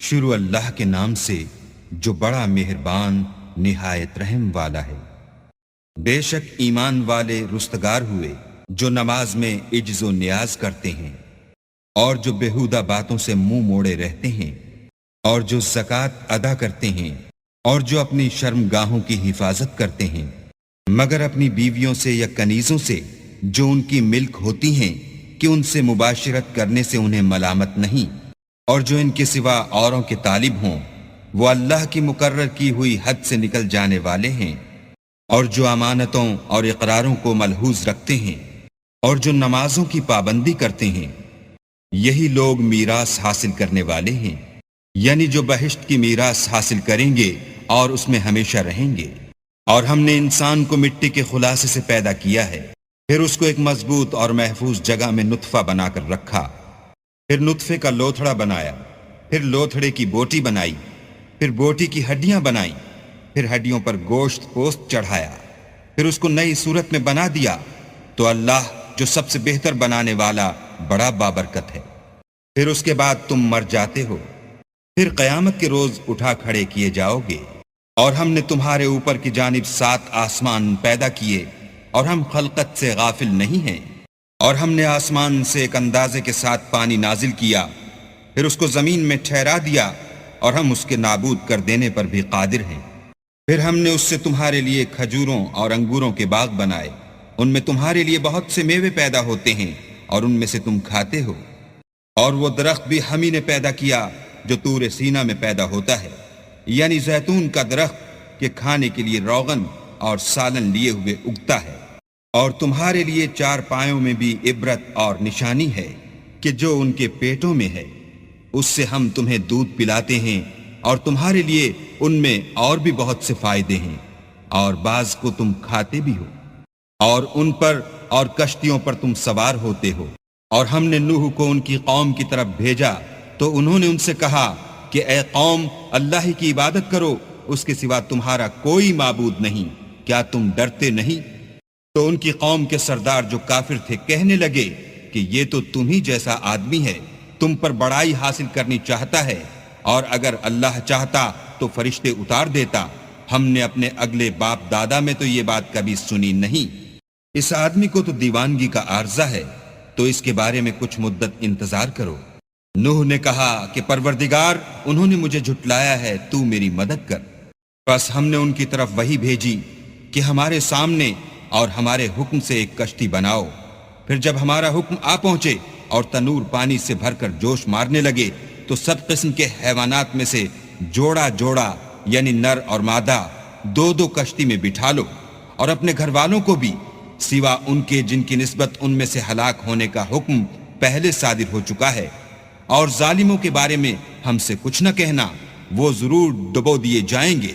شروع اللہ کے نام سے جو بڑا مہربان نہایت رحم والا ہے۔ بے شک ایمان والے رستگار ہوئے جو نماز میں عجز و نیاز کرتے ہیں اور جو بیہودہ باتوں سے منہ موڑے رہتے ہیں اور جو زکوٰۃ ادا کرتے ہیں اور جو اپنی شرمگاہوں کی حفاظت کرتے ہیں مگر اپنی بیویوں سے یا کنیزوں سے جو ان کی ملک ہوتی ہیں کہ ان سے مباشرت کرنے سے انہیں ملامت نہیں، اور جو ان کے سوا اوروں کے طالب ہوں وہ اللہ کی مقرر کی ہوئی حد سے نکل جانے والے ہیں، اور جو امانتوں اور اقراروں کو ملحوظ رکھتے ہیں اور جو نمازوں کی پابندی کرتے ہیں، یہی لوگ میراث حاصل کرنے والے ہیں، یعنی جو بہشت کی میراث حاصل کریں گے اور اس میں ہمیشہ رہیں گے۔ اور ہم نے انسان کو مٹی کے خلاصے سے پیدا کیا ہے، پھر اس کو ایک مضبوط اور محفوظ جگہ میں نطفہ بنا کر رکھا، پھر نطفے کا لوتھڑا بنایا، پھر لوتھڑے کی بوٹی بنائی، پھر بوٹی کی ہڈیاں بنائی، پھر ہڈیوں پر گوشت پوست چڑھایا، پھر اس کو نئی صورت میں بنا دیا۔ تو اللہ جو سب سے بہتر بنانے والا بڑا بابرکت ہے۔ پھر اس کے بعد تم مر جاتے ہو، پھر قیامت کے روز اٹھا کھڑے کیے جاؤ گے، اور ہم نے تمہارے اوپر کی جانب 7 آسمان پیدا کیے اور ہم خلقت سے غافل نہیں ہیں۔ اور ہم نے آسمان سے ایک اندازے کے ساتھ پانی نازل کیا، پھر اس کو زمین میں ٹھہرا دیا، اور ہم اس کے نابود کر دینے پر بھی قادر ہیں۔ پھر ہم نے اس سے تمہارے لیے کھجوروں اور انگوروں کے باغ بنائے، ان میں تمہارے لیے بہت سے میوے پیدا ہوتے ہیں اور ان میں سے تم کھاتے ہو۔ اور وہ درخت بھی ہم ہی نے پیدا کیا جو طور سینا میں پیدا ہوتا ہے، یعنی زیتون کا درخت کہ کھانے کے لیے روغن اور سالن لیے ہوئے اگتا ہے۔ اور تمہارے لیے 4 پایوں میں بھی عبرت اور نشانی ہے کہ جو ان کے پیٹوں میں ہے اس سے ہم تمہیں دودھ پلاتے ہیں، اور تمہارے لیے ان میں اور بھی بہت سے فائدے ہیں، اور بعض کو تم کھاتے بھی ہو، اور ان پر اور کشتیوں پر تم سوار ہوتے ہو۔ اور ہم نے نوح کو ان کی قوم کی طرف بھیجا تو انہوں نے ان سے کہا کہ اے قوم، اللہ ہی کی عبادت کرو، اس کے سوا تمہارا کوئی معبود نہیں، کیا تم ڈرتے نہیں؟ تو ان کی قوم کے سردار جو کافر تھے کہنے لگے کہ یہ تو تم ہی جیسا آدمی ہے، تم پر بڑائی حاصل کرنی چاہتا ہے، اور اگر اللہ چاہتا تو فرشتے اتار دیتا، ہم نے اپنے اگلے باپ دادا میں تو یہ بات کبھی سنی نہیں۔ اس آدمی کو تو دیوانگی کا عارضہ ہے، تو اس کے بارے میں کچھ مدت انتظار کرو۔ نوح نے کہا کہ پروردگار، انہوں نے مجھے جھٹلایا ہے، تو میری مدد کر۔ بس ہم نے ان کی طرف وحی بھیجی کہ ہمارے سامنے اور ہمارے حکم سے ایک کشتی بناؤ، پھر جب ہمارا حکم آ پہنچے اور تنور پانی سے بھر کر جوش مارنے لگے تو سب قسم کے حیوانات میں سے جوڑا جوڑا یعنی نر اور مادہ 2 کشتی میں بٹھا لو، اور اپنے گھر والوں کو بھی، سوا ان کے جن کی نسبت ان میں سے ہلاک ہونے کا حکم پہلے صادر ہو چکا ہے۔ اور ظالموں کے بارے میں ہم سے کچھ نہ کہنا، وہ ضرور ڈبو دیے جائیں گے۔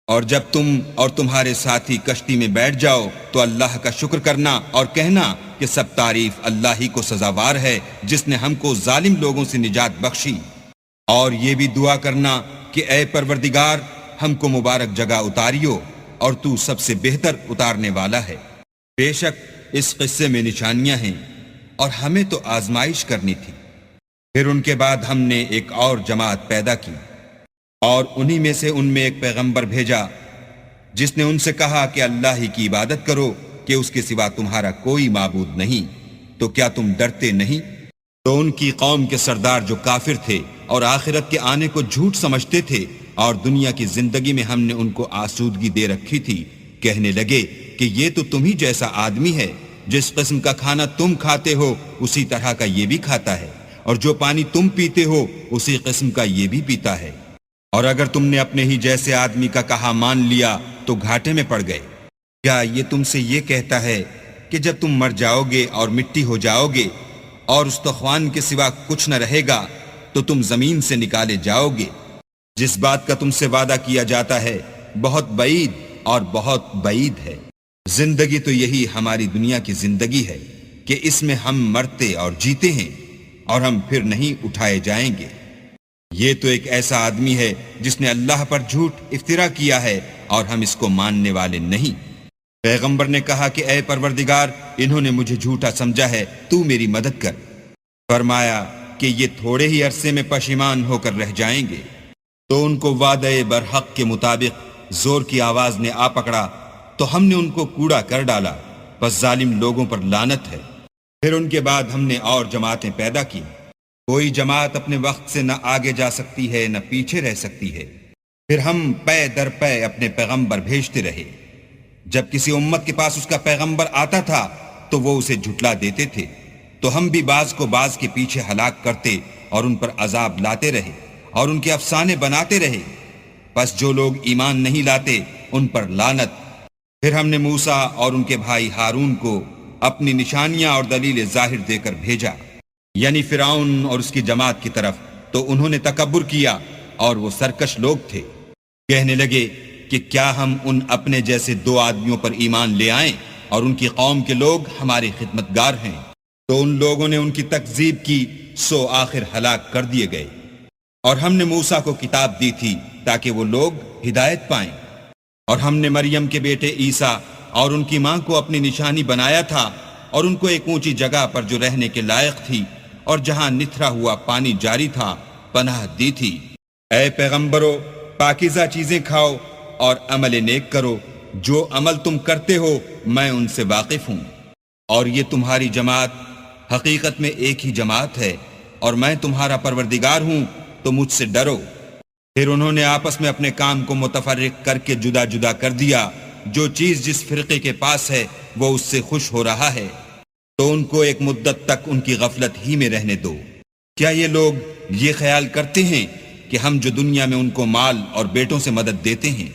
اور جب تم اور تمہارے ساتھی کشتی میں بیٹھ جاؤ تو اللہ کا شکر کرنا اور کہنا کہ سب تعریف اللہ ہی کو سزاوار ہے جس نے ہم کو ظالم لوگوں سے نجات بخشی۔ اور یہ بھی دعا کرنا کہ اے پروردگار، ہم کو مبارک جگہ اتاریو، اور تو سب سے بہتر اتارنے والا ہے۔ بے شک اس قصے میں نشانیاں ہیں، اور ہمیں تو آزمائش کرنی تھی۔ پھر ان کے بعد ہم نے ایک اور جماعت پیدا کی، اور انہی میں سے ان میں ایک پیغمبر بھیجا جس نے ان سے کہا کہ اللہ ہی کی عبادت کرو کہ اس کے سوا تمہارا کوئی معبود نہیں، تو کیا تم ڈرتے نہیں؟ تو ان کی قوم کے سردار جو کافر تھے اور آخرت کے آنے کو جھوٹ سمجھتے تھے اور دنیا کی زندگی میں ہم نے ان کو آسودگی دے رکھی تھی، کہنے لگے کہ یہ تو تم ہی جیسا آدمی ہے، جس قسم کا کھانا تم کھاتے ہو اسی طرح کا یہ بھی کھاتا ہے، اور جو پانی تم پیتے ہو اسی قسم کا یہ بھی پیتا ہے۔ اور اگر تم نے اپنے ہی جیسے آدمی کا کہا مان لیا تو گھاٹے میں پڑ گئے۔ کیا یہ تم سے یہ کہتا ہے کہ جب تم مر جاؤ گے اور مٹی ہو جاؤ گے اور استخوان کے سوا کچھ نہ رہے گا تو تم زمین سے نکالے جاؤ گے؟ جس بات کا تم سے وعدہ کیا جاتا ہے بہت بعید اور بہت بعید ہے۔ زندگی تو یہی ہماری دنیا کی زندگی ہے کہ اس میں ہم مرتے اور جیتے ہیں، اور ہم پھر نہیں اٹھائے جائیں گے۔ یہ تو ایک ایسا آدمی ہے جس نے اللہ پر جھوٹ افطرا کیا ہے اور ہم اس کو ماننے والے نہیں۔ پیغمبر نے کہا کہ اے پروردگار، انہوں نے مجھے جھوٹا سمجھا ہے، تو میری مدد کر۔ فرمایا کہ یہ تھوڑے ہی عرصے میں پشیمان ہو کر رہ جائیں گے، تو ان کو وعدہ برحق کے مطابق زور کی آواز نے آ پکڑا تو ہم نے ان کو کوڑا کر ڈالا، بس ظالم لوگوں پر لعنت ہے۔ پھر ان کے بعد ہم نے اور جماعتیں پیدا کی، کوئی جماعت اپنے وقت سے نہ آگے جا سکتی ہے نہ پیچھے رہ سکتی ہے۔ پھر ہم پے در پے اپنے پیغمبر بھیجتے رہے، جب کسی امت کے پاس اس کا پیغمبر آتا تھا تو وہ اسے جھٹلا دیتے تھے، تو ہم بھی بعض کو بعض کے پیچھے ہلاک کرتے اور ان پر عذاب لاتے رہے اور ان کے افسانے بناتے رہے، پس جو لوگ ایمان نہیں لاتے ان پر لعنت۔ پھر ہم نے موسیٰ اور ان کے بھائی ہارون کو اپنی نشانیاں اور دلیل ظاہر دے کر بھیجا، یعنی فرعون اور اس کی جماعت کی طرف، تو انہوں نے تکبر کیا اور وہ سرکش لوگ تھے۔ کہنے لگے کہ کیا ہم ان اپنے جیسے دو آدمیوں پر ایمان لے آئیں اور ان کی قوم کے لوگ ہمارے خدمتگار ہیں؟ تو ان لوگوں نے ان کی تکذیب کی، سو آخر ہلاک کر دیے گئے۔ اور ہم نے موسیٰ کو کتاب دی تھی تاکہ وہ لوگ ہدایت پائیں، اور ہم نے مریم کے بیٹے عیسیٰ اور ان کی ماں کو اپنی نشانی بنایا تھا اور ان کو ایک اونچی جگہ پر جو رہنے کے لائق تھی اور جہاں نتھرا ہوا پانی جاری تھا پناہ دی تھی۔ اے پیغمبرو، پاکیزہ چیزیں کھاؤ اور عمل نیک کرو، جو عمل تم کرتے ہو میں ان سے واقف ہوں، اور یہ تمہاری جماعت حقیقت میں ایک ہی جماعت ہے اور میں تمہارا پروردگار ہوں، تو مجھ سے ڈرو۔ پھر انہوں نے آپس میں اپنے کام کو متفرق کر کے جدا جدا کر دیا، جو چیز جس فرقے کے پاس ہے وہ اس سے خوش ہو رہا ہے، تو ان کو ایک مدت تک ان کی غفلت ہی میں رہنے دو۔ کیا یہ لوگ یہ خیال کرتے ہیں کہ ہم جو دنیا میں ان کو مال اور بیٹوں سے مدد دیتے ہیں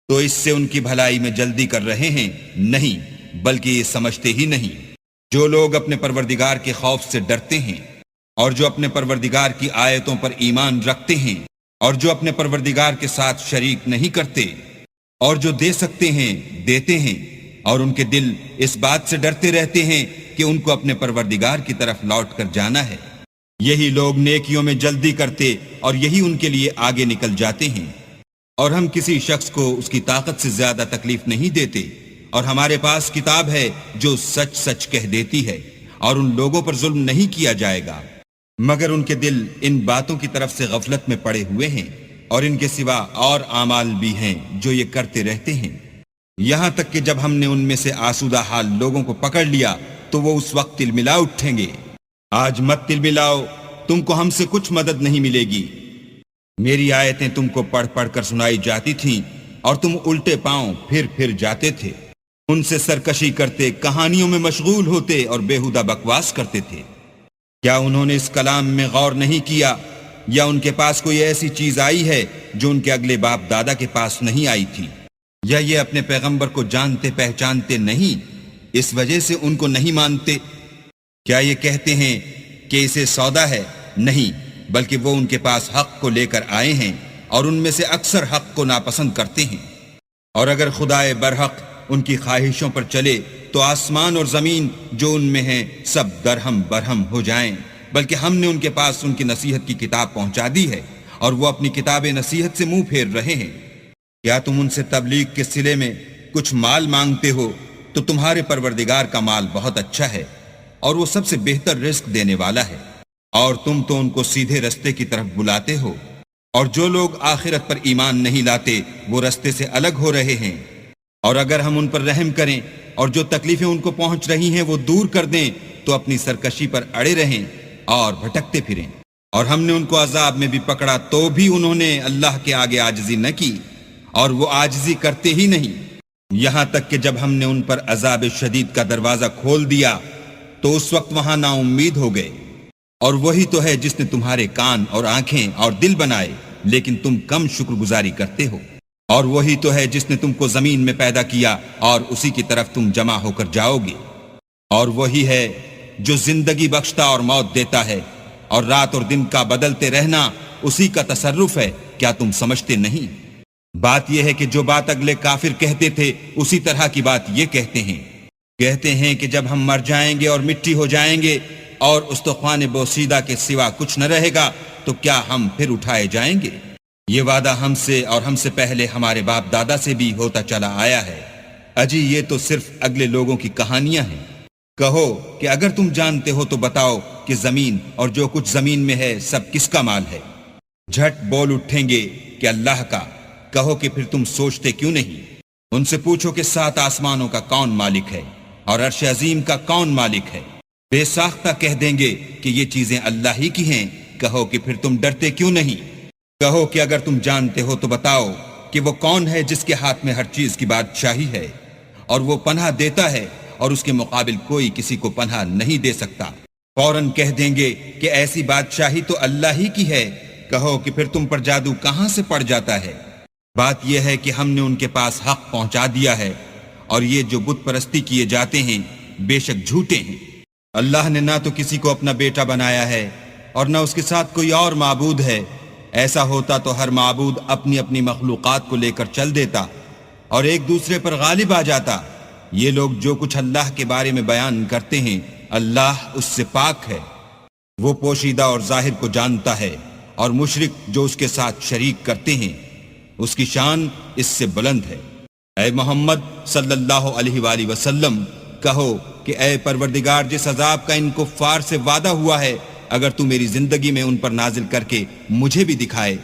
تو اس سے ان کی بھلائی میں جلدی کر رہے ہیں؟ نہیں، بلکہ یہ سمجھتے ہی نہیں۔ جو لوگ اپنے پروردگار کے خوف سے ڈرتے ہیں اور جو اپنے پروردگار کی آیتوں پر ایمان رکھتے ہیں اور جو اپنے پروردگار کے ساتھ شریک نہیں کرتے اور جو دے سکتے ہیں دیتے ہیں، اور ان کے دل اس بات سے ڈرتے رہتے ہیں کہ ان کو اپنے پروردگار کی طرف لوٹ کر جانا ہے، یہی لوگ نیکیوں میں جلدی کرتے اور یہی ان کے لیے آگے نکل جاتے ہیں۔ اور ہم کسی شخص کو اس کی طاقت سے زیادہ تکلیف نہیں دیتے، اور ہمارے پاس کتاب ہے جو سچ سچ کہہ دیتی ہے، اور ان لوگوں پر ظلم نہیں کیا جائے گا، مگر ان کے دل ان باتوں کی طرف سے غفلت میں پڑے ہوئے ہیں، اور ان کے سوا اور اعمال بھی ہیں جو یہ کرتے رہتے ہیں، یہاں تک کہ جب ہم نے ان میں سے آسودہ حال لوگوں کو پکڑ لیا تو وہ اس وقت تلملا اٹھیں گے۔ آج مت تلملاؤ، تم کو ہم سے کچھ مدد نہیں ملے گی۔ میری آیتیں تم کو پڑھ پڑھ کر سنائی جاتی تھیں اور تم الٹے پاؤں پھر جاتے تھے، ان سے سرکشی کرتے، کہانیوں میں مشغول ہوتے اور بیہودہ بکواس کرتے تھے۔ کیا انہوں نے اس کلام میں غور نہیں کیا، یا ان کے پاس کوئی ایسی چیز آئی ہے جو ان کے اگلے باپ دادا کے پاس نہیں آئی تھی، یا یہ اپنے پیغمبر کو جانتے پہچانتے نہیں، اس وجہ سے ان کو نہیں مانتے؟ کیا یہ کہتے ہیں کہ اسے سودا ہے؟ نہیں، بلکہ وہ ان کے پاس حق کو لے کر آئے ہیں، اور ان میں سے اکثر حق کو ناپسند کرتے ہیں۔ اور اگر خدائے برحق ان کی خواہشوں پر چلے تو آسمان اور زمین جو ان میں ہیں سب درہم برہم ہو جائیں، بلکہ ہم نے ان کے پاس ان کی نصیحت کی کتاب پہنچا دی ہے، اور وہ اپنی کتاب نصیحت سے منہ پھیر رہے ہیں۔ کیا تم ان سے تبلیغ کے صلے میں کچھ مال مانگتے ہو تو تمہارے پروردگار کا مال بہت اچھا ہے، اور وہ سب سے بہتر رزق دینے والا ہے، اور تم تو ان کو سیدھے رستے کی طرف بلاتے ہو، اور جو لوگ آخرت پر ایمان نہیں لاتے وہ رستے سے الگ ہو رہے ہیں۔ اور اگر ہم ان پر رحم کریں اور جو تکلیفیں ان کو پہنچ رہی ہیں وہ دور کر دیں تو اپنی سرکشی پر اڑے رہیں اور بھٹکتے پھریں۔ اور ہم نے ان کو عذاب میں بھی پکڑا تو بھی انہوں نے اللہ کے آگے عاجزی نہ کی، اور وہ عاجزی کرتے ہی نہیں، یہاں تک کہ جب ہم نے ان پر عذاب شدید کا دروازہ کھول دیا تو اس وقت وہاں نا امید ہو گئے۔ اور وہی تو ہے جس نے تمہارے کان اور آنکھیں اور دل بنائے، لیکن تم کم شکر گزاری کرتے ہو۔ اور وہی تو ہے جس نے تم کو زمین میں پیدا کیا اور اسی کی طرف تم جمع ہو کر جاؤ گے۔ اور وہی ہے جو زندگی بخشتا اور موت دیتا ہے، اور رات اور دن کا بدلتے رہنا اسی کا تصرف ہے، کیا تم سمجھتے نہیں؟ بات یہ ہے کہ جو بات اگلے کافر کہتے تھے اسی طرح کی بات یہ کہتے ہیں کہ جب ہم مر جائیں گے اور مٹی ہو جائیں گے اور استخوان بوسیدہ کے سوا کچھ نہ رہے گا تو کیا ہم پھر اٹھائے جائیں گے؟ یہ وعدہ ہم سے اور ہم سے پہلے ہمارے باپ دادا سے بھی ہوتا چلا آیا ہے، اجی یہ تو صرف اگلے لوگوں کی کہانیاں ہیں۔ کہو کہ اگر تم جانتے ہو تو بتاؤ کہ زمین اور جو کچھ زمین میں ہے سب کس کا مال ہے؟ جھٹ بول اٹھیں گے کہ اللہ کا۔ کہو کہ پھر تم سوچتے کیوں نہیں؟ ان سے پوچھو کہ 7 آسمانوں کا کون مالک ہے اور عرش عظیم کا کون مالک ہے؟ بے ساختہ کہہ دیں گے کہ یہ چیزیں اللہ ہی کی ہیں۔ کہو کہ پھر تم ڈرتے کیوں نہیں؟ کہو کہ اگر تم جانتے ہو تو بتاؤ کہ وہ کون ہے جس کے ہاتھ میں ہر چیز کی بادشاہی ہے، اور وہ پناہ دیتا ہے اور اس کے مقابل کوئی کسی کو پناہ نہیں دے سکتا۔ فوراً کہہ دیں گے کہ ایسی بادشاہی تو اللہ ہی کی ہے۔ کہو کہ پھر تم پر جادو کہاں سے پڑ جاتا ہے؟ بات یہ ہے کہ ہم نے ان کے پاس حق پہنچا دیا ہے، اور یہ جو بت پرستی کیے جاتے ہیں بے شک جھوٹے ہیں۔ اللہ نے نہ تو کسی کو اپنا بیٹا بنایا ہے اور نہ اس کے ساتھ کوئی اور معبود ہے۔ ایسا ہوتا تو ہر معبود اپنی اپنی مخلوقات کو لے کر چل دیتا اور ایک دوسرے پر غالب آ جاتا۔ یہ لوگ جو کچھ اللہ کے بارے میں بیان کرتے ہیں اللہ اس سے پاک ہے۔ وہ پوشیدہ اور ظاہر کو جانتا ہے، اور مشرک جو اس کے ساتھ شریک کرتے ہیں اس کی شان اس سے بلند ہے۔ اے محمد صلی اللہ علیہ وآلہ وسلم، کہو کہ اے پروردگار، جس عذاب کا ان کفار سے وعدہ ہوا ہے اگر تو میری زندگی میں ان پر نازل کر کے مجھے بھی دکھائے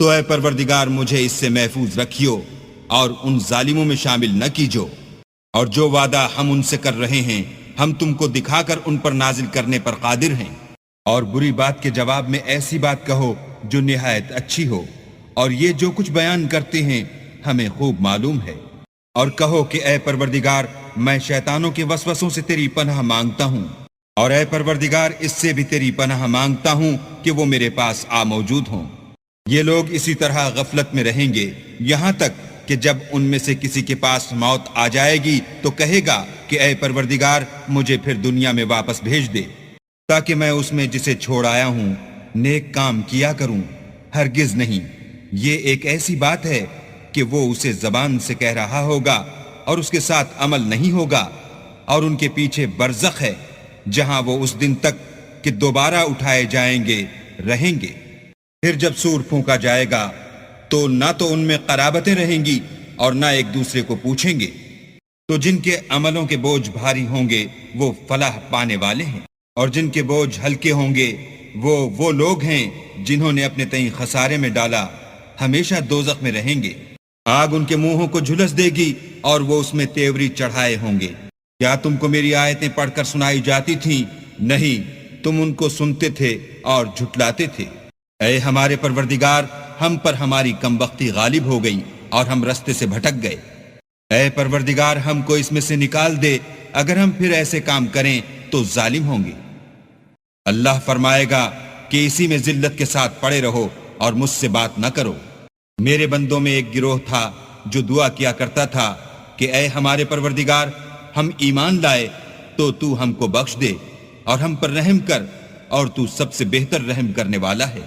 تو اے پروردگار مجھے اس سے محفوظ رکھیو اور ان ظالموں میں شامل نہ کیجو۔ اور جو وعدہ ہم ان سے کر رہے ہیں ہم تم کو دکھا کر ان پر نازل کرنے پر قادر ہیں۔ اور بری بات کے جواب میں ایسی بات کہو جو نہایت اچھی ہو، اور یہ جو کچھ بیان کرتے ہیں ہمیں خوب معلوم ہے۔ اور کہو کہ اے پروردگار، میں شیطانوں کے وسوسوں سے تیری پناہ مانگتا ہوں، اور اے پروردگار اس سے بھی تیری پناہ مانگتا ہوں کہ وہ میرے پاس آ موجود ہوں۔ یہ لوگ اسی طرح غفلت میں رہیں گے یہاں تک کہ جب ان میں سے کسی کے پاس موت آ جائے گی تو کہے گا کہ اے پروردگار مجھے پھر دنیا میں واپس بھیج دے تاکہ میں اس میں جسے چھوڑ آیا ہوں نیک کام کیا کروں۔ ہرگز نہیں، یہ ایک ایسی بات ہے کہ وہ اسے زبان سے کہہ رہا ہوگا اور اس کے ساتھ عمل نہیں ہوگا، اور ان کے پیچھے برزخ ہے جہاں وہ اس دن تک کہ دوبارہ اٹھائے جائیں گے رہیں گے۔ پھر جب سور پھونکا جائے گا تو نہ تو ان میں قرابتیں رہیں گی اور نہ ایک دوسرے کو پوچھیں گے۔ تو جن کے عملوں کے بوجھ بھاری ہوں گے وہ فلاح پانے والے ہیں، اور جن کے بوجھ ہلکے ہوں گے وہ لوگ ہیں جنہوں نے اپنے تئیں خسارے میں ڈالا، ہمیشہ دوزخ میں رہیں گے۔ آگ ان کے منہوں کو جھلس دے گی اور وہ اس میں تیوری چڑھائے ہوں گے۔ کیا تم کو میری آیتیں پڑھ کر سنائی جاتی تھیں؟ نہیں، تم ان کو سنتے تھے اور جھٹلاتے تھے۔ اے ہمارے پروردگار، ہم پر ہماری کمبختی غالب ہو گئی اور ہم رستے سے بھٹک گئے۔ اے پروردگار، ہم کو اس میں سے نکال دے، اگر ہم پھر ایسے کام کریں تو ظالم ہوں گے۔ اللہ فرمائے گا کہ اسی میں ذلت کے ساتھ پڑے رہو اور مجھ سے بات نہ کرو۔ میرے بندوں میں ایک گروہ تھا جو دعا کیا کرتا تھا کہ اے ہمارے پروردگار، ہم ایمان لائے تو ہم کو بخش دے اور ہم پر رحم کر، اور تو سب سے بہتر رحم کرنے والا ہے۔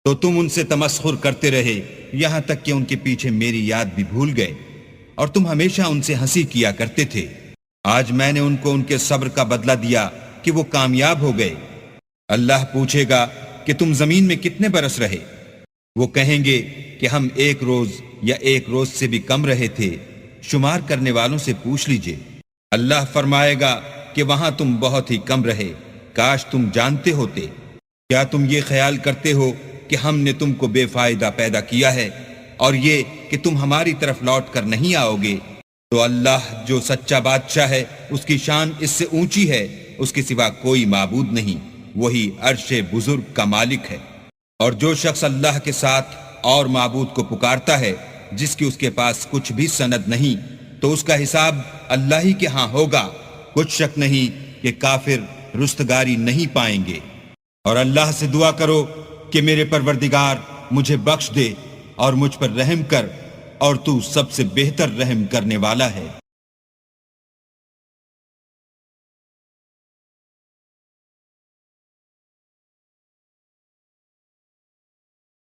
تو تم ان سے تمسخر کرتے رہے یہاں تک کہ ان کے پیچھے میری یاد بھی بھول گئے، اور تم ہمیشہ ان سے ہنسی کیا کرتے تھے۔ آج میں نے ان کو ان کے صبر کا بدلہ دیا کہ وہ کامیاب ہو گئے۔ اللہ پوچھے گا کہ تم زمین میں کتنے برس رہے؟ وہ کہیں گے کہ ہم 1 روز یا 1 روز سے بھی کم رہے تھے، شمار کرنے والوں سے پوچھ لیجئے۔ اللہ فرمائے گا کہ وہاں تم بہت ہی کم رہے، کاش تم جانتے ہوتے۔ کیا تم یہ خیال کرتے ہو کہ ہم نے تم کو بے فائدہ پیدا کیا ہے، اور یہ کہ تم ہماری طرف لوٹ کر نہیں آؤ گے؟ تو اللہ جو سچا بادشاہ ہے اس کی شان اس سے اونچی ہے، اس کے سوا کوئی معبود نہیں، وہی عرش بزرگ کا مالک ہے۔ اور جو شخص اللہ کے ساتھ اور معبود کو پکارتا ہے جس کی اس کے پاس کچھ بھی سند نہیں، تو اس کا حساب اللہ ہی کے ہاں ہوگا۔ کچھ شک نہیں کہ کافر رستگاری نہیں پائیں گے۔ اور اللہ سے دعا کرو کہ میرے پروردگار مجھے بخش دے اور مجھ پر رحم کر، اور تو سب سے بہتر رحم کرنے والا ہے۔